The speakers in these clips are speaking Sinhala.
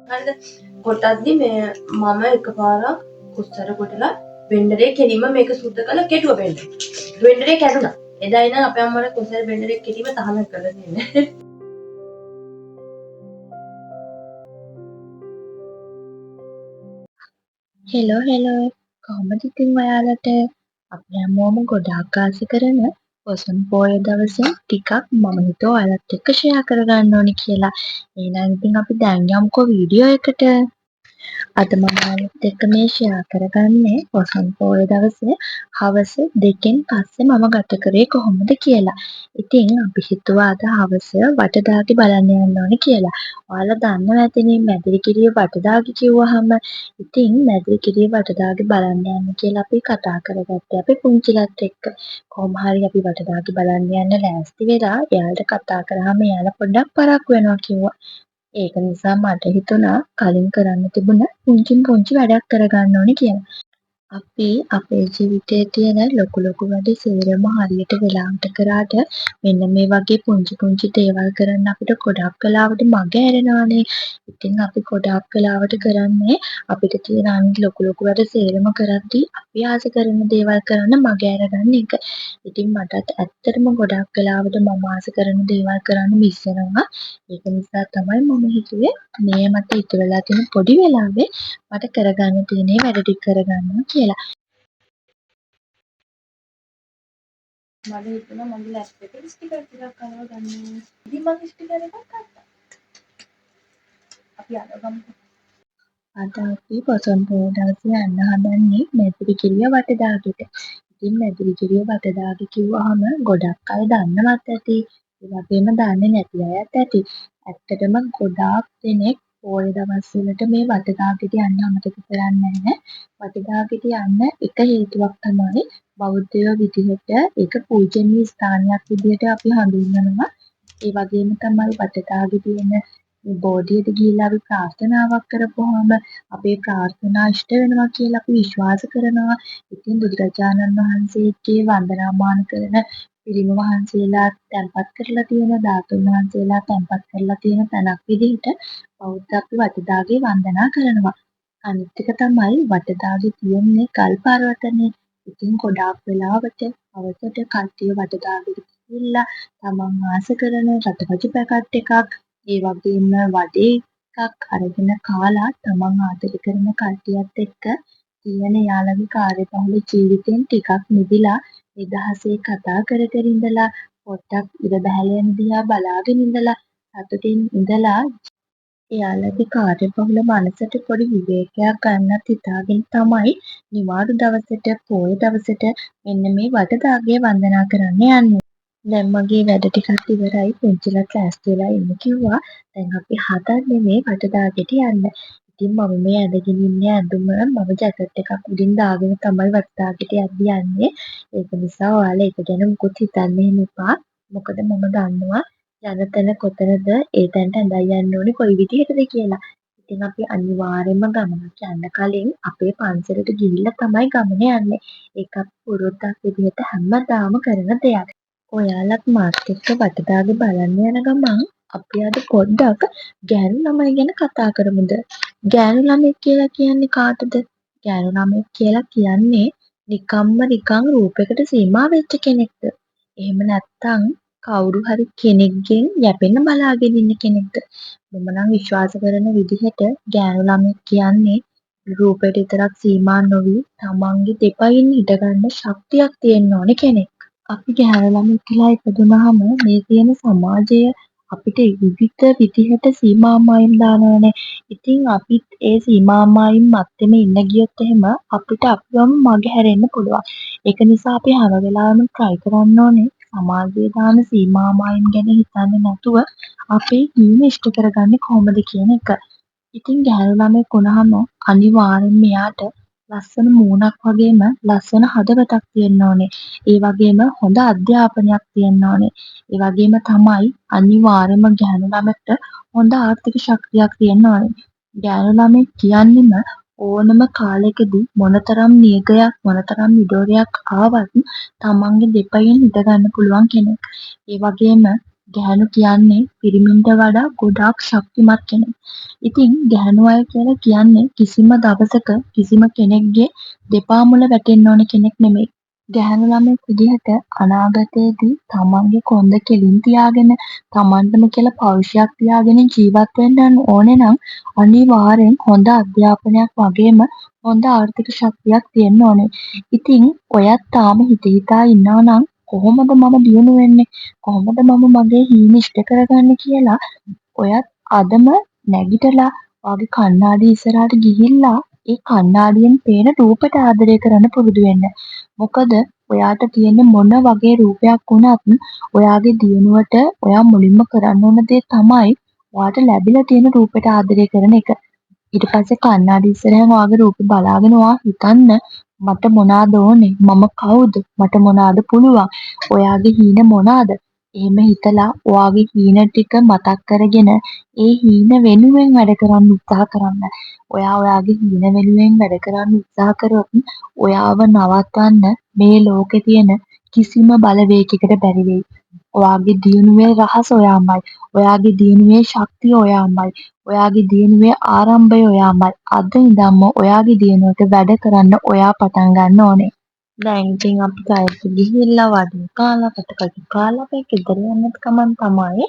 හරිද? කොටද්දි මේ මම එකපාරක් උස්සර කොටලා බෙන්ඩරේ කෙලින්ම මේක සුද්ධ කරලා කෙටුවා බෙන්ඩරේ. බෙන්ඩරේ කැඩුනා. එදා ඉඳන් අපේ අම්මලා කුසර බෙන්ඩරේ කෙටීම තහනම් කරලා තියෙන්නේ. හෙලෝ කොහොමද ඉතින් ඔයාලට අපි හැමෝම ගොඩාක් ආස කරන පොසොන් පෝය දවසේ ටිකක් මම හිතුවා ඔයාලත් එක්ක ෂෙයා කරගන්න ඕනේ කියලා. එහෙනම් ඉතින් අපි දැන් යමුකෝ වීඩියෝ එකට. අද මම ඔයාලත් එක්ක මේ ෂෙයා කරගන්නේ පොසොන් පෝය දවසේ හවස 2න් පස්සේ මම ගත කරේ කොහොමද කියලා. ඉතින් අපි හිතුවා අද හවස වටදාගේ බලන්න යන්න ඕනේ කියලා. ඔයාලා දන්නවා ඇතිනේ මැදිරිගිරිය වටදාගේ කිව්වහම. ඉතින් මැදිරිගිරිය වටදාගේ බලන්න යන්න කියලා අපි කතා කරගත්තේ අපි පුංචිලත් එක්ක. කොහොම හරි අපි වටදාගේ බලන්න යන්න ලෑස්ති වෙලා එයාලට කතා කරාම එයාලා පොඩ්ඩක් පරක්කු වෙනවා කිව්වා. ඒක නිසා මට හිතුණා කලින් කරන්න තිබුණ පුංචි වැඩක් කරගන්න ඕනේ කියලා. අපි අපේ ජීවිතයේ තියෙන ලොකු වැඩ සේරම හරියට වෙලාවට කරාට මෙන්න මේ වගේ පුංචි දේවල් කරන්න අපිට ගොඩක් වෙලාවට මග ඇරෙනවානේ. ඉතින් අපි ගොඩක් වෙලාවට කරන්නේ අපිට තියෙන අනිත් ලොකු වැඩ සේරම කරද්දී අපි ආස කරන දේවල් කරන්න මග ඇරගන්න එක. ඉතින් මටත් ඇත්තටම ගොඩක් වෙලාවට මම ආස කරන දේවල් කරන්න මිස් වෙනවා. ඒක නිසා තමයි මම හිතුවේ මේ මට ඉතුරු වෙලා තියෙන පොඩි වෙලාවේ මට කරගන්න තියෙන වැඩ ටික කරගන්නවා කියලා. මට හිතුණා මගේ ලැප් එකේ ස්ටිකර් ටිකක් අරව ගන්න. ඉතින් මම ස්ටිකර් එකක් ගත්තා. අපි අද ගමුකෝ. අද අපි පොසොන් පොහොය දවසේ යන්න හදන්නේ මැදිරිගිරිය වටදාගෙට. ඉතින් මැදිරිගිරිය වටදාගේ කිව්වහම ගොඩක් අය දන්නවත් ඇති. ඒ වගේම දන්නේ නැති අයත් ඇති. ඇත්තටම ගොඩාක් දෙනෙක් පොය දවස්වලට මේ වටදාගෙට යන්න අමතක කරන්නේ නැහැ. වටදාගෙට යන්න එක හේතුවක් තමයි බෞද්ධයෝ විදිහට ඒක පූජනීය ස්ථානයක් විදිහට අපි හඳුන්වනවා. ඒ වගේම තමයි වටදාගෙ තියෙන බෝධියට ගිහිල්ලා අපි ප්‍රාර්ථනාවක් කරපුවාම අපේ ප්‍රාර්ථනා ඉෂ්ට වෙනවා කියලා අපි විශ්වාස කරනවා. ඉතින් බුදුරජාණන් වහන්සේගේ වන්දනාමාන කරන පිළිම වහන්සේලා තැන්පත් කරලා තියෙන ධාතුන් වහන්සේලා තැන්පත් කරලා තියෙන තැනක් විදිහට බෞද්ධ අපි වටදාගේ වන්දනා කරනවා. අනිත් එක තමයි වටදාගේ තියෙන්නේ ගල් පර්වතනේ. ඉතින් ගොඩාක් වෙලාවට හවසට කට්ටිය වටදාගෙට ගිහිල්ලා තමන් ආස කරන රතපජු පැකට් එකක් ඒ වගේම වඩේ එකක් අරගෙන කාලා තමන් ආදරේ කරන කට්ටියත් එක්ක තියෙන යාළගේ කාර්යබහුල ජීවිතෙන් ටිකක් මිදිලා නිදහසේ කතා කර ඉඳලා පොඩ්ඩක් ඉර බැහැල යන දිහා බලාගෙන ඉඳලා සතුටින් ඉඳලා එයාලගේ කාර්යබහුල මනසට පොඩි විවේකයක් ගන්නත් හිතාගෙන තමයි නිවාඩු දවසට පොය දවසට මෙන්න මේ වටදාගේ වන්දනා කරන්න යන්නේ. දැන් මගේ වැඩ ටිකත් ඉවරයි පුංචිලත් ලෑස්ති වෙලා ඉන්න කිව්වා. දැන් අපි හදන්නේ මේ වටදාගෙට යන්න. ඉතින් මම මේ ඇඳගෙන ඉන්න ඇඳුම මම ජැකට් එකක් උඩින් දාගෙන තමයි වටදාගෙට යන්නේ. ඒක නිසා ඔයාලා ඒක ගැන මුකුත් හිතන්න එහෙම එපා. මොකද මම දන්නවා යන තැන කොතනද ඒ තැනට ඇඳන් යන්න ඕනේ කොයි විදිහටද කියලා. ඉතින් අපි අනිවාර්යයෙන්ම ගමනක් යන්න කලින් අපේ පන්සලට ගිහිල්ලා තමයි ගමන යන්නේ. ඒක අපි පුරුද්දක් විදිහට හැමදාම කරන දෙයක්. ඔයාලත් මාත් එක්ක වටදාගේ බලන්න යන ගමන් අපි අද පොඩ්ඩක් ගෑනු ළමයි ගැන කතා කරමුද? ගෑනු ළමයෙක් කියලා කියන්නේ කාටද? ගෑනු ළමයෙක් කියලා කියන්නේ නිකන් රූපයකට සීමා වෙච්ච කෙනෙක්ද? එහෙම නැත්නම් කවුරු හරි කෙනෙක්ගෙන් යැපෙන්න බලාගෙන ඉන්න කෙනෙක්ද? මම නම් විශ්වාස කරන විදිහට ගෑනු ළමයෙක් කියන්නේ රූපයට විතරක් සීමා නොවි තමන්ගේ දෙපයින් හිටගන්න ශක්තියක් තියෙන්න ඕනේ කෙනෙක්. අපි ගැහැණු ළමයෙක් කියලා ඉපදුනහම මේ තියෙන සමාජය අපිට විවිධ විදිහට සීමා මායිම් දානවනේ. ඉතින් අපිත් ඒ සීමා මායිම් මැත්තේම ඉන්න ගියොත් එහෙම අපිට අපිවම මගහැරෙන්න පුළුවන්. ඒක නිසා අපි හැම වෙලාවෙම try කරන්න ඕනේ සමාජයේ දාන සීමා මායිම් ගැන හිතන්නේ නැතුව අපේ ජීවන ඉෂ්ට කරගන්නේ කොහොමද කියන එක. ඉතින් ගැහැණු ළමයෙක් වුණාම අනිවාර්යෙන්ම එයාට ලස්සන මූණක් වගේම ලස්සන හදවතක් තියෙන්න ඕනේ. ඒ වගේම හොඳ අධ්‍යාපනයක් තියෙන්න ඕනේ. ඒ වගේම තමයි අනිවාර්යයෙන්ම ගැහැණු ළමයට හොඳ ආර්ථික ශක්තියක් තියෙන්න ඕනේ. ගැහැණු ළමයෙක් කියන්නෙම ඕනම කාලයකදී මොනතරම් නියගයක් මොනතරම් මිඩෝරයක් ආවත් තමන්ගේ දෙපයින් හිටගන්න පුළුවන් කෙනෙක්. ඒ වගේම ගැහැණු කියන්නේ පිරිමින්ට වඩා ගොඩාක් ශක්තිමත් කෙනෙක්. ඉතින් ගැහැණු අය කියලා කියන්නේ කිසිම දවසක කිසිම කෙනෙක්ගේ දෙපා මුල වැටෙන්න ඕන කෙනෙක් නෙමෙයි. ගැහැණු ළමයෙක් විදිහට අනාගතයේදී තමන්ගේ කොන්ද කෙලින් තියාගෙන තමන්ටම කියලා පෞරුෂයක් තියාගෙන ජීවත් වෙන්න ඕනේ නම් අනිවාර්යෙන් හොඳ අධ්‍යාපනයක් වගේම හොඳ ආර්ථික ශක්තියක් තියෙන්න ඕනේ. ඉතින් ඔයත් තාම හිත හිතා ඉන්නවා නම් කොහොමද මම දියුණු වෙන්නේ? කොහොමද මම මගේ හීන ඉෂ්ට කරගන්නේ කියලා ඔයත් අදම නැගිටලා ඔයාගේ කණ්ණාඩිය ඉස්සරහට ගිහිල්ලා ඒ කණ්ණාඩියෙන් පේන රූපෙට ආදරය කරන්න පුරුදු වෙන්න. මොකද ඔයාට තියෙන මොන වගේ රූපයක් වුණත් ඔයාගේ දියුණුවට ඔයා මුලින්ම කරන්න ඕන දේ තමයි ඔයාට ලැබිලා තියෙන රූපෙට ආදරය කරන එක. ඊට පස්සේ කණ්ණාඩි ඉස්සරහින් ඔයාගේ රූපේ බලාගෙන ඔයා හිතන්න මට මොනවාද ඕනේ? මම කවුද? මට මොනවාද පුළුවන්? ඔයාගේ හීන මොනවාද? එහෙම හිතලා ඔයාගේ හීන ටික මතක් කරගෙන ඒ හීන වෙනුවෙන් වැඩ කරන්න උත්සාහ කරන්න. ඔයා ඔයාගේ හීන වෙනුවෙන් වැඩ කරන්න උත්සාහ කරොත් ඔයාව නවත්තන්න මේ ලෝකේ තියෙන කිසිම බලවේගයකට බැරි වෙයි. ඔයාගේ දියුණුවේ රහස ඔයාමයි. ඔයාගේ දියුණුවේ ශක්තිය ඔයාමයි. ඔයාගේ දියුණුවේ ආරම්භය ඔයාමයි. අද ඉඳන්ම ඔයාගේ දියුණුවට වැඩ කරන්න ඔයා පටන් ගන්න ඕනේ. දැන් ඉතින් අපි ටයිප් ගිහිල්ලා වඩේ කාලා කටකටු කාලා අපි ගෙදර යන්නත් ගමන් තමයි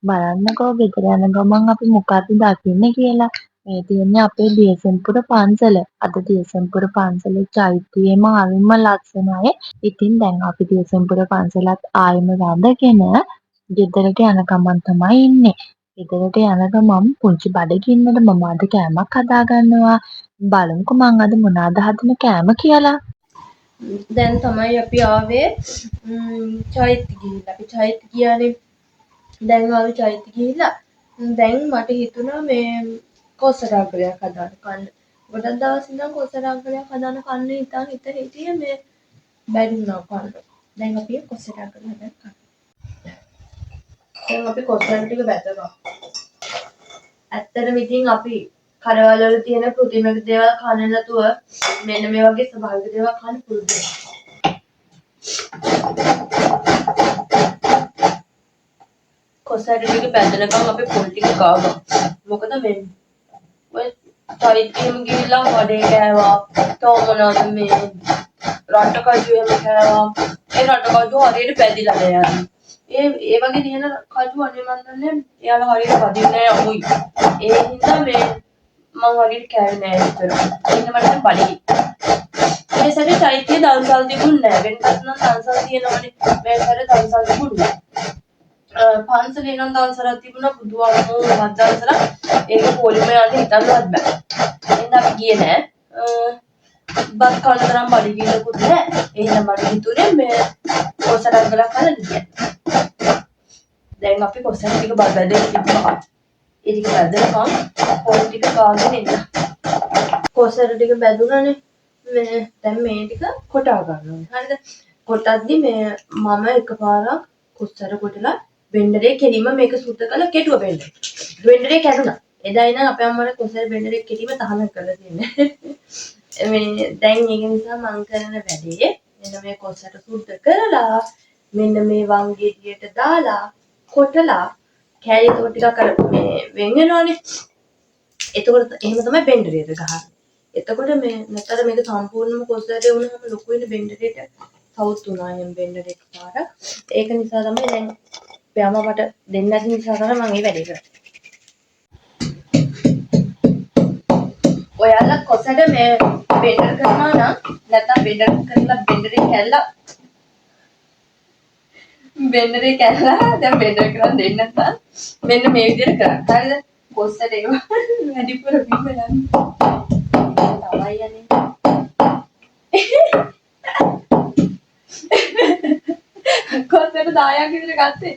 බලන්නකෝ ගෙදර යන ගමන් අපි මොකද්ද දකින්නේ කියලා. මේ තියෙන්නේ අපේ දියසෙන්පුර පන්සල. අද දියසෙන්පුර පන්සලේ චෛත්‍යයේම හරිම ලස්සනයි. ඉතින් දැන් අපි දියසෙන්පුර පන්සලත් ආයෙම වැඳගෙන ගෙදරට යන ගමන් තමයි ඉන්නේ. ගෙදරට යන ගමන් පුංචි බඩගින්නට මම අද කෑමක් හදාගන්නවා. බලමුකෝ මං අද මොනවද හදන කෑම කියලා. දැන් තමයි අපි ආවේ චෛත්‍ය ගිහිල්ලා. අපි චෛත්‍ය ගියානේ. දැන් ආවේ චෛත්‍ය ගිහිල්ලා. දැන් මට හිතුණා මේ කොසරාගලයක් හදාන්න කන්න. ගොඩක් දවස් ඉඳන් කොසරාගලයක් හදාන්න කන්න හිටියේ මේ බැරි වුණා කන්න. දැන් අපි කොසරාගල හදන්න කන්න. දැන් අපි කොසරාගල ටික බැදගමු. ඇත්තටම ඉතින් අපි කරවල වල තියෙන කෘත්‍රිම දේවල් කන්නේ නැතුව මෙන්න මේ වගේ ස්වභාවික දේවල් කන්න පුරුදු වෙන්න. කොසරාගල ටික බැදනකම් අපි පොල් ටික ගාවමු. මොකද මේ ඔය චෛත්‍යෙම ගිහිල්ලා වඩේ කෑවා. තව මොනවද මේ රටකජු එහෙම කෑවා. ඒ රටකජු හරියට බැදිලා නෑ. ඒ වගේ තියෙන කජු අනේ මන් දන්නේ එයාලා හරියට වදින්නේ නෑ අමුයි. ඒ හින්දා මේ මං හරියට කෑවේ නෑ විතර. ඉන්න මට බඩේ. මේ සැරේ චෛත්‍ය දවසල් තිබුණේ නෑ. වෙනකත් නම් දවසල් තියෙනවනේ. මේ සැරේ දවසල් තිබුණේ නෑ. පන්සලේ නම් දවසක් තිබුණා බුදුහාමුදුරුවෝ මත් දවසක්. ඒක පොලිම යන්න හිතන්නවත් බෑ. එහෙනම් අපි ගියේ නෑ. බත් කන්න තරම් බඩගින්නකුත් නෑ. එහෙනම් මට හිතුනේ මේ කොසරාගලක් හදන්න කියලා. දැන් අපි කොසර ටික බදලා ඉන්නවා. ඒ ටික බදනකම් පොල් ටික ගාගෙන ඉන්න. කොසර ටික බැදුනනේ. මේ දැන් මේ ටික කොටා ගන්නවා. හරිද? කොටද්දි මේ මම එකපාරක් කොසර කොටලා බෙන්ඩරේ කෙලින්ම මේක සුද්ධ කරලා කෙටුවා බෙන්ඩරේ. බෙන්ඩරේ කැඩුනා. එදා ඉඳන් අපේ අම්මලා කොසර බෙන්ඩරේ කෙලින්ම තහනම් කරලා තියෙන්නේ. මේ දැන් ඒක නිසා මං කරන වැඩේ මෙන්න මේ කොසර සුද්ධ කරලා මෙන්න මේ වංගෙඩියට දාලා කොටලා කෑලි ටිකක් අර මේ වෙන් වෙනවනේ. එතකොට එහෙම තමයි බෙන්ඩරේට ගහන්නේ. එතකොට මේ නැතර මේක සම්පූර්ණයෙන්ම කොසරේ වුණාම ලොකු වෙන බෙන්ඩරේට සවුත් වුණා එහෙම බෙන්ඩරේ එකපාරක්. ඒක නිසා තමයි දැන් අපේ අම්මා මට දෙන්න නැති නිසා තමයි මම මේ වැඩේ කරන්නේ. ඔයාලා කොසර මේ බෙන්ඩර් කරනවා නම් නැත්නම් බෙන්ඩර් කරලා බෙන්ඩරේ කැල්ලා දැන් බෙන්ඩර් කරන් දෙන්න නැත්නම් මෙන්න මේ විදිහට කරන්න. හරිද? කොස්සට ඒක වැඩිපුර බිම යන්නේ. තමයි යන්නේ. කොස්සට 10ක් විතර ගත්තේ.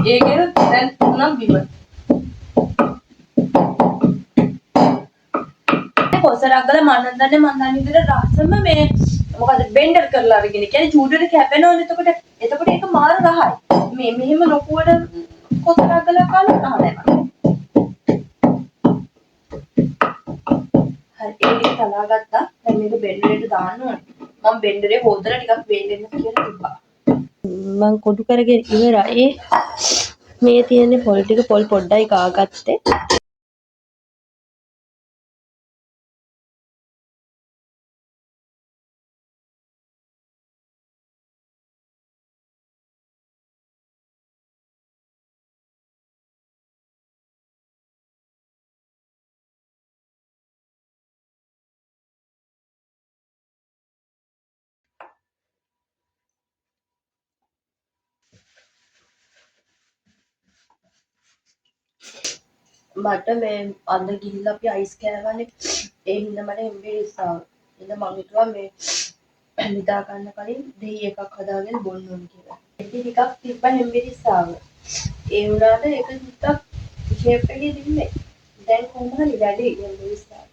ඒකේන දැන් 3ක් බිම. කොසරාගල මම දන්නේ විදිහට රසම මේ මොකද බෙන්ඩර් කරලා අරගෙන. කියන්නේ චූඩරේ කැපෙනවනේ එතකොට. එතකොට ඒක මාර රහයි. මේ මෙහෙම ලොකුවට කොසරාගල කාලා රහ නැහැ. හරි ඒක තලා ගත්තා. දැන් මේක බෙන්ඩරේට දාන්න ඕනේ. මම බෙන්ඩරේ හොදලා ටිකක් වේලෙන්න කියලා තිබ්බා. මම කොටු කරගෙන ඉවරයි. මේ තියෙන්නේ පොල් ටික පොල් පොඩ්ඩයි කාගත්තේ. මට මේ අද ගිහිල්ලා අපි අයිස් කෑවනේ. ඒ හින්දා මට හෙම්බිරිස් ආවා. ඉතින් මං හිතුවා මේ නිදා ගන්න කලින් දෙහි එකක් හදාගෙන බොන්න ඕන කියලා. ඉතින් ටිකක් තිබ්බ හෙම්බිරිස් ආවා. ඒ වුණාට ඒක ටිකක් ෂේප් එකේ තිබ්බේ. දැන් කොහොම හරි වැඩි හෙම්බිරිස් ආවා.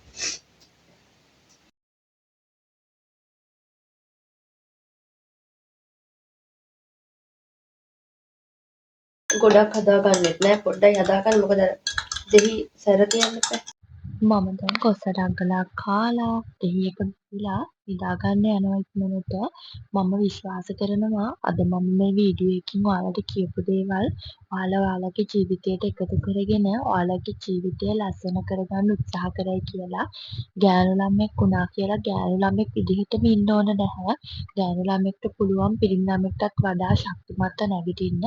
ගොඩක් හදාගන්නෙත් නෑ පොඩ්ඩයි හදාගන්න මොකද දෙහි සැර තියන්න එපා. මම දැන් කොස රංගලක් කාලා දෙහියක බීලා නිදාගන්න යනවා ඉක්මනට. මම විශ්වාස කරනවා අද මම මේ වීඩියෝ එකකින් ඔයාලට කියපු දේවල් ඔයාලගේ ජීවිතයට එකතු කරගෙන ඔයාලගේ ජීවිතය ලස්සන කරගන්න උත්සාහ කරයි කියලා. ගෑනු ළමයෙක් වුණා කියලා ගෑනු ළමයෙක් විදිහටම ඉන්න ඕන නැහැ. ගෑනු ළමයෙක්ට පුළුවන් පිරිමි ළමයෙක්ටත් වඩා ශක්තිමත්ව නැගිටින්න.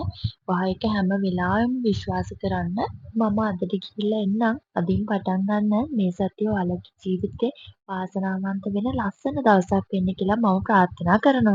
ඔයා ඒක හැම වෙලාවෙම විශ්වාස කරන්න. මම අදට ගිහිල්ලා එන්නම්. අදින් පටන් ගන්න මේ සතිය ඔයාලගේ ජීවිතේ වාසනාවන්ත වෙන ලස්සන දවසක් වෙන්න කියලා මම ප්‍රාර්ථනා කරනවා.